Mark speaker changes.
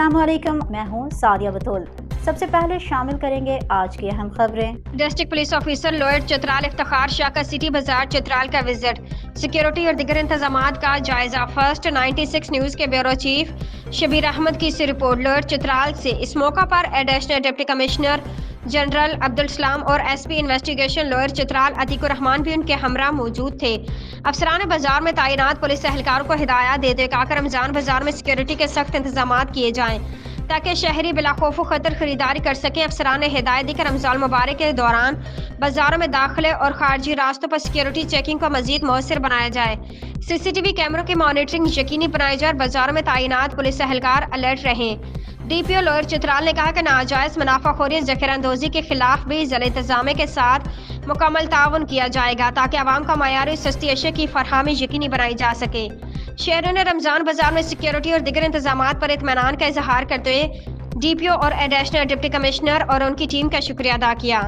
Speaker 1: अस्सलाम वालेकुम, मैं हूँ सादिया बतौल। सबसे पहले शामिल करेंगे आज की अहम खबरें।
Speaker 2: District police officer lower Chitral Iftikhar Shah का सिटी बाजार चित्राल का विजिट, सिक्योरिटी और दीगर इंतजामात का जायजा। फर्स्ट 96 न्यूज के ब्यूरो चीफ शबीर अहमद की सी रिपोर्ट लोअर चित्राल से। इस मौका पर additional deputy commissioner general Abdul Salam और SP investigation lower Chitral Atiqur Rahman भी उनके हमरा मौजूद थे। अफसरान बाजार में तैनात पुलिस एहलकारों को हिदायत देते कहा कि रमजान बाजार में सिक्योरिटी के सख्त इंतजाम किए जाएं ताकि शहरी बिला खौफ खतर खरीदारी कर सकें। अफसरान ने हिदायत दी कि रमजान मुबारक के दौरान बाजारों में दाखिले और खारजी रास्तों पर सिक्योरिटी चेकिंग को मजीद मौसर बनाया जाए, सीसीटीवी कैमरों की मॉनिटरिंग यकीनी बनाई जाए और बाजारों में तैनात पुलिस एहलकार अलर्ट रहें। डीपीओ लोअर चित्राल ने कहा कि नाजायज मुनाफाखोरी ज़ख़ीराअंदोज़ी के खिलाफ भी ज़िला इंतजामिया के साथ मुकम्मल ताउन किया जाएगा ताकि आवाम का मयारी सस्ती अशिया की फरहमी यकीनी बनाई जा सके। शहरों ने रमजान बाजार में सिक्योरिटी और दीगर इंतजामात पर इत्मीनान का इजहार करते हुए डीपीओ और एडिशनल डिप्टी कमिश्नर और उनकी टीम का शुक्रिया अदा किया।